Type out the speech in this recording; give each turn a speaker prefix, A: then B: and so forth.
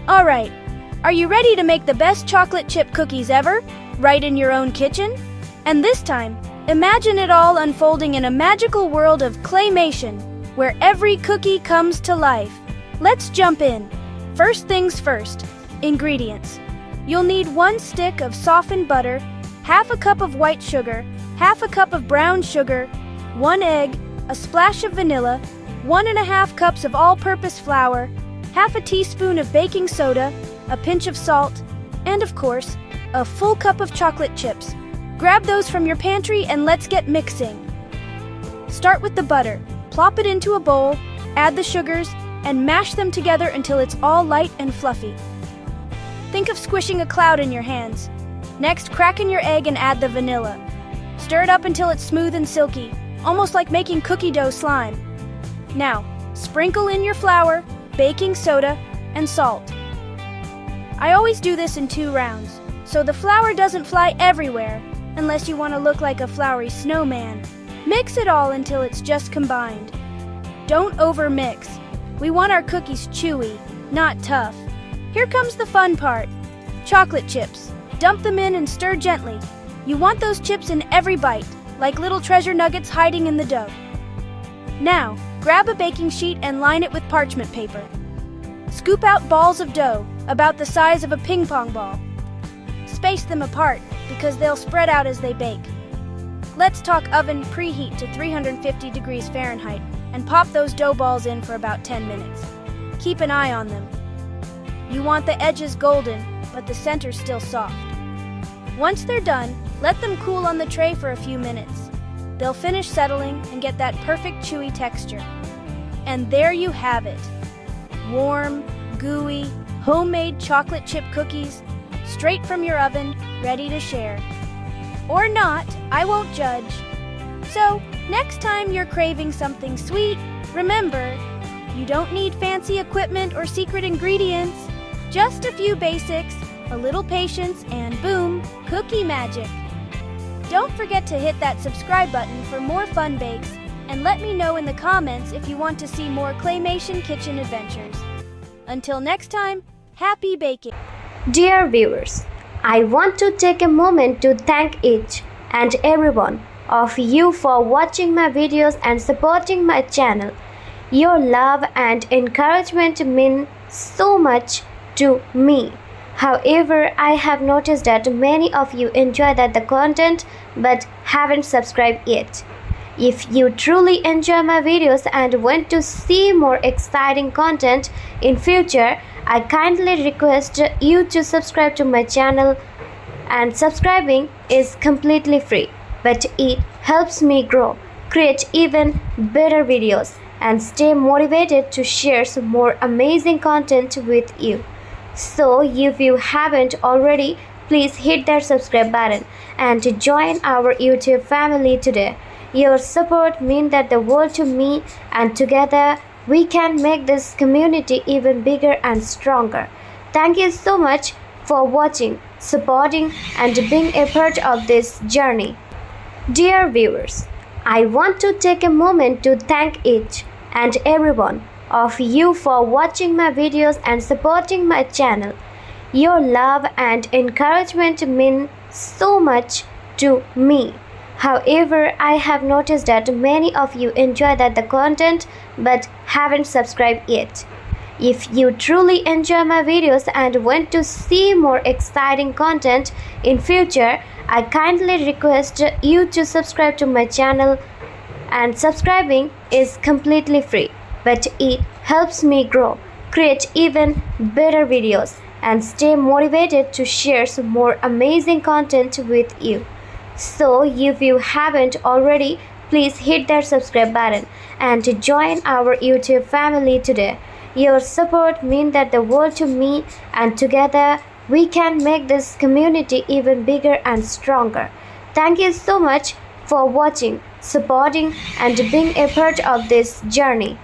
A: Alright, are you ready to make the best chocolate chip cookies ever, right in your own kitchen? And this time, imagine it all unfolding in a magical world of claymation, where every cookie comes to life. Let's jump in. First things first, ingredients. You'll need 1 stick of softened butter, half a cup of white sugar, half a cup of brown sugar, 1 egg, a splash of vanilla, 1½ cups of all-purpose flour, half a teaspoon of baking soda, a pinch of salt, and of course, a full cup of chocolate chips. Grab those from your pantry and let's get mixing. Start with the butter. Plop it into a bowl, add the sugars, and mash them together until it's all light and fluffy. Think of squishing a cloud in your hands. Next, crack in your egg and add the vanilla. Stir it up until it's smooth and silky, almost like making cookie dough slime. Now, sprinkle in your flour, baking soda, and salt. I always do this in 2 rounds, so the flour doesn't fly everywhere, unless you want to look like a floury snowman. Mix it all until it's just combined. Don't over-mix. We want our cookies chewy, not tough. Here comes the fun part. Chocolate chips. Dump them in and stir gently. You want those chips in every bite, like little treasure nuggets hiding in the dough. Now, grab a baking sheet and line it with parchment paper. Scoop out balls of dough, about the size of a ping pong ball. Space them apart, because they'll spread out as they bake. Let's talk oven preheat to 350 degrees Fahrenheit and pop those dough balls in for about 10 minutes. Keep an eye on them. You want the edges golden, but the center still soft. Once they're done, let them cool on the tray for a few minutes. They'll finish settling and get that perfect chewy texture. And there you have it. Warm, gooey, homemade chocolate chip cookies, straight from your oven, ready to share. Or not, I won't judge. So, next time you're craving something sweet, remember, you don't need fancy equipment or secret ingredients. Just a few basics, a little patience, and boom, cookie magic. Don't forget to hit that subscribe button for more fun bakes, and let me know in the comments if you want to see more claymation kitchen adventures. Until next time, happy baking!
B: Dear viewers, I want to take a moment to thank each and every one of you for watching my videos and supporting my channel. Your love and encouragement mean so much to me. However, I have noticed that many of you enjoy the content but haven't subscribed yet. If you truly enjoy my videos and want to see more exciting content in future, I kindly request you to subscribe to my channel, and subscribing is completely free, but it helps me grow, create even better videos, and stay motivated to share some more amazing content with you. So if you haven't already, please hit that subscribe button and join our YouTube family today. Your support means that the world to me, and together we can make this community even bigger and stronger. Thank you so much for watching, supporting, and being a part of this journey. Dear viewers, I want to take a moment to thank each and every one of you for watching my videos and supporting my channel. Your love and encouragement mean so much to me. However, I have noticed that many of you enjoy the content but haven't subscribed yet. If you truly enjoy my videos and want to see more exciting content in future, I kindly request you to subscribe to my channel, and subscribing is completely free, but it helps me grow, create even better videos, and stay motivated to share some more amazing content with you. So if you haven't already, please hit that subscribe button and join our YouTube family today. Your support means that the world to me, and together we can make this community even bigger and stronger. Thank you so much for watching, supporting, and being a part of this journey.